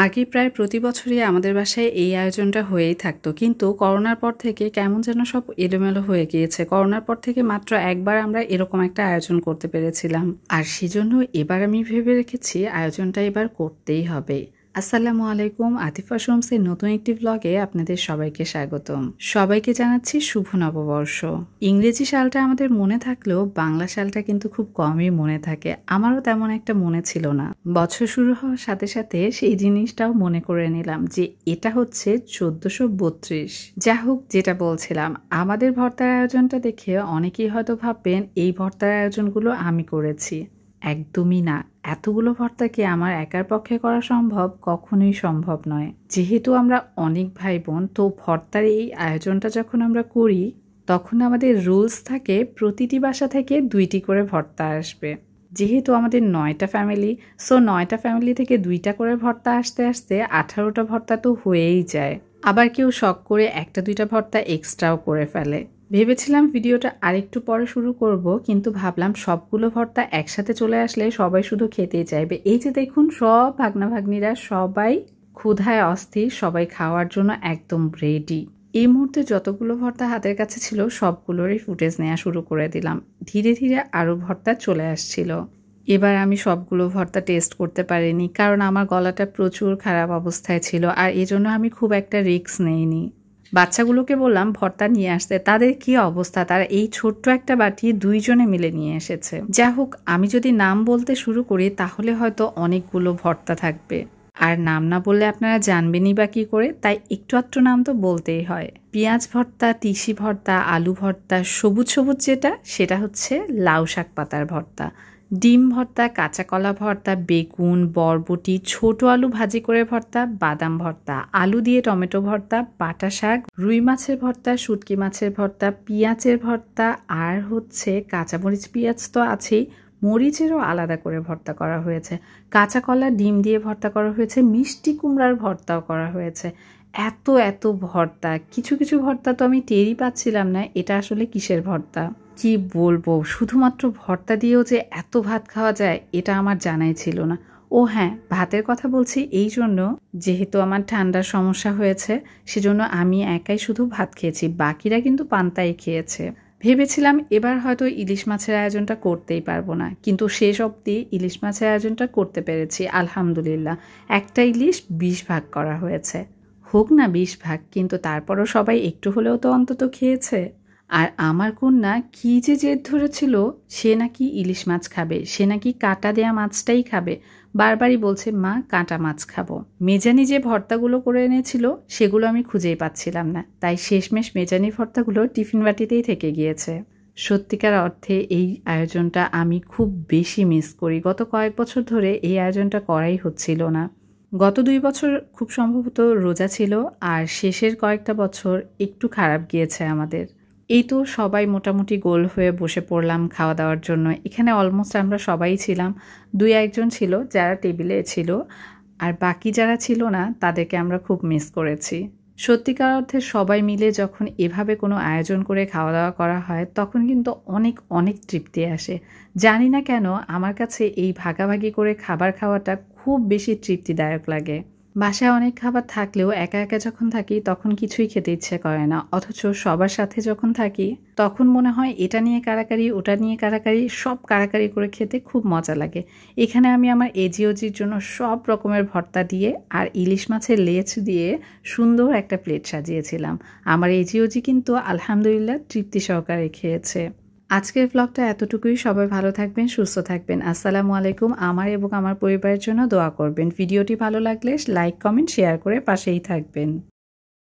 আগে প্রায় প্রতি বছরই আমাদের বাসায় এই আয়োজনটা হয়েই থাকতো। কিন্তু করোনার পর থেকে কেমন যেন সব এলোমেলো হয়ে গিয়েছে। করোনার পর থেকে মাত্র একবার আমরা এরকম একটা আয়োজন করতে পেরেছিলাম। আর সেজন্য এবার আমি ভেবে রেখেছি আয়োজনটা এবার করতেই হবে। আসসালামু আলাইকুম, আতিফা শমসের নতুন একটি ব্লগে আপনাদের সবাইকে স্বাগতম। সবাইকে জানাচ্ছি শুভ নববর্ষ। ইংরেজি সালটা আমাদের মনে থাকলেও বাংলা সালটা কিন্তু খুব কমই মনে থাকে। আমারও তেমন একটা মনে ছিল না। বছর শুরু হওয়ার সাথে সাথে সেই জিনিসটাও মনে করে নিলাম যে এটা হচ্ছে 1432। যা হোক, যেটা বলছিলাম, আমাদের ভর্তার আয়োজনটা দেখে অনেকেই হয়তো ভাববেন এই ভর্তার আয়োজনগুলো আমি করেছি। একদমই না। এতগুলো ভর্তা কি আমার একার পক্ষে করা সম্ভব? কখনোই সম্ভব নয়। যেহেতু আমরা অনেক ভাই বোন, তো ভর্তার এই আয়োজনটা যখন আমরা করি তখন আমাদের রুলস থাকে প্রতিটি বাসা থেকে 2টি করে ভর্তা আসবে। যেহেতু আমাদের 9টা ফ্যামিলি, সো 9টা ফ্যামিলি থেকে 2টা করে ভর্তা আসতে আসতে 18টা ভর্তা তো হয়েই যায়। আবার কেউ শখ করে 1টা 2টা ভর্তা এক্সট্রাও করে ফেলে। ভেবেছিলাম ভিডিওটা আরেকটু পরে শুরু করব, কিন্তু ভাবলাম সবগুলো ভর্তা একসাথে চলে আসলে সবাই শুধু খেতেই চাইবে। এই যে দেখুন, সব ভাগ্না ভাগ্নিরা সবাই ক্ষুধায় অস্থির, সবাই খাওয়ার জন্য একদম রেডি। এই মুহূর্তে যতগুলো ভর্তা হাতের কাছে ছিল সবগুলোরই ফুটেজ নেওয়া শুরু করে দিলাম। ধীরে ধীরে আরও ভর্তা চলে আসছিল। এবার আমি সবগুলো ভর্তা টেস্ট করতে পারিনি, কারণ আমার গলাটা প্রচুর খারাপ অবস্থায় ছিল, আর এজন্য আমি খুব একটা রিস্ক নেইনি। বাচ্চাগুলোকে বললাম ভর্তা নিয়ে আসতে, তাদের কি অবস্থা, তারা এই ছোট্ট একটা বাটি 2জনে মিলে নিয়ে এসেছে। যা হোক, আমি যদি নাম বলতে শুরু করি তাহলে হয়তো অনেকগুলো ভর্তা থাকবে, আর নাম না বললে আপনারা জানবেনই বা কি করে, তাই একটু আধটু নাম তো বলতেই হয়। পেঁয়াজ ভর্তা, তিসি ভর্তা, আলু ভর্তা, সবুজ সবুজ যেটা সেটা হচ্ছে লাউ শাক পাতার ভর্তা, ডিম ভর্তা, কাঁচা কলা ভর্তা, বেগুন, বরবটি, ছোট আলু ভাজি করে ভর্তা, বাদাম ভর্তা, আলু দিয়ে টমেটো ভর্তা, পাটা শাক, রুই মাছের ভর্তা, শুটকি মাছের ভর্তা, পেঁয়াজের ভর্তা, আর হচ্ছে কাঁচামরিচ পেঁয়াজ তো আছেই, মরিচেরও আলাদা করে ভর্তা করা হয়েছে, কাঁচা কলা ডিম দিয়ে ভর্তা করা হয়েছে, মিষ্টি কুমড়ার ভর্তাও করা হয়েছে। এত এত ভর্তা, কিছু কিছু ভর্তা তো আমি টেরই পাচ্ছিলাম না এটা আসলে কিসের ভর্তা। কি বলবো, শুধুমাত্র ভর্তা দিয়েও যে এত ভাত খাওয়া যায় এটা আমার জানাই ছিল না। ও হ্যাঁ, ভাতের কথা বলছি এই জন্য, যেহেতু আমার ঠান্ডার সমস্যা হয়েছে সেজন্য আমি একাই শুধু ভাত খেয়েছি, বাকিরা কিন্তু পান্তাই খেয়েছে। ভেবেছিলাম এবার হয়তো ইলিশ মাছের আয়োজনটা করতেই পারবো না, কিন্তু শেষ অবধি ইলিশ মাছের আয়োজনটা করতে পেরেছি আলহামদুলিল্লাহ। একটা ইলিশ 20 ভাগ করা হয়েছে। হোক না 20 ভাগ, কিন্তু তারপরও সবাই একটু হলেও তো অন্তত খেয়েছে। আর আমার কন্যা কি যে জেদ ধরেছিল, সে নাকি ইলিশ মাছ খাবে, সে নাকি কাঁটা দেয়া মাছটাই খাবে। বারবারই বলছে মা কাঁটা মাছ খাবো। মেজানি যে ভর্তাগুলো করে এনেছিল সেগুলো আমি খুঁজেই পাচ্ছিলাম না, তাই শেষমেশ মেজানি ভর্তাগুলো টিফিন বাটিতেই থেকে গিয়েছে। সত্যিকার অর্থে এই আয়োজনটা আমি খুব বেশি মিস করি। গত কয়েক বছর ধরে এই আয়োজনটা করাই হচ্ছিল না। গত 2 বছর খুব সম্ভবত রোজা ছিল, আর শেষের কয়েকটা বছর একটু খারাপ গিয়েছে আমাদের। এই তো সবাই মোটামুটি গোল হয়ে বসে পড়লাম খাওয়া দাওয়ার জন্য। এখানে অলমোস্ট আমরা সবাই ছিলাম, 2-1জন ছিল যারা টেবিলে ছিল, আর বাকি যারা ছিল না তাদেরকে আমরা খুব মিস করেছি। সত্যিকার অর্থে সবাই মিলে যখন এভাবে কোনো আয়োজন করে খাওয়া দাওয়া করা হয় তখন কিন্তু অনেক অনেক তৃপ্তি আসে। জানি না কেন আমার কাছে এই ভাগাভাগি করে খাবার খাওয়াটা খুব বেশি তৃপ্তিদায়ক লাগে। বাসায় অনেক খাবার থাকলেও একা একা যখন থাকি তখন কিছুই খেতে ইচ্ছে করে না, অথচ সবার সাথে যখন থাকি তখন মনে হয় এটা নিয়ে কাড়াকাড়ি, ওটা নিয়ে কাড়াকাড়ি, সব কাড়াকাড়ি করে খেতে খুব মজা লাগে। এখানে আমি আমার এজিওজির জন্য সব রকমের ভর্তা দিয়ে আর ইলিশ মাছের লেজ দিয়ে সুন্দর একটা প্লেট সাজিয়েছিলাম। আমার এজিওজি কিন্তু আলহামদুলিল্লাহ তৃপ্তি সহকারে খেয়েছে। আজকের ব্লগটা এতটুকুই। সবাই ভালো থাকবেন, সুস্থ থাকবেন। আসসালামু আলাইকুম। আমার এবং আমার পরিবারের জন্য দোয়া করবেন। ভিডিওটি ভালো লাগলে লাইক, কমেন্ট, শেয়ার করে পাশেই থাকবেন।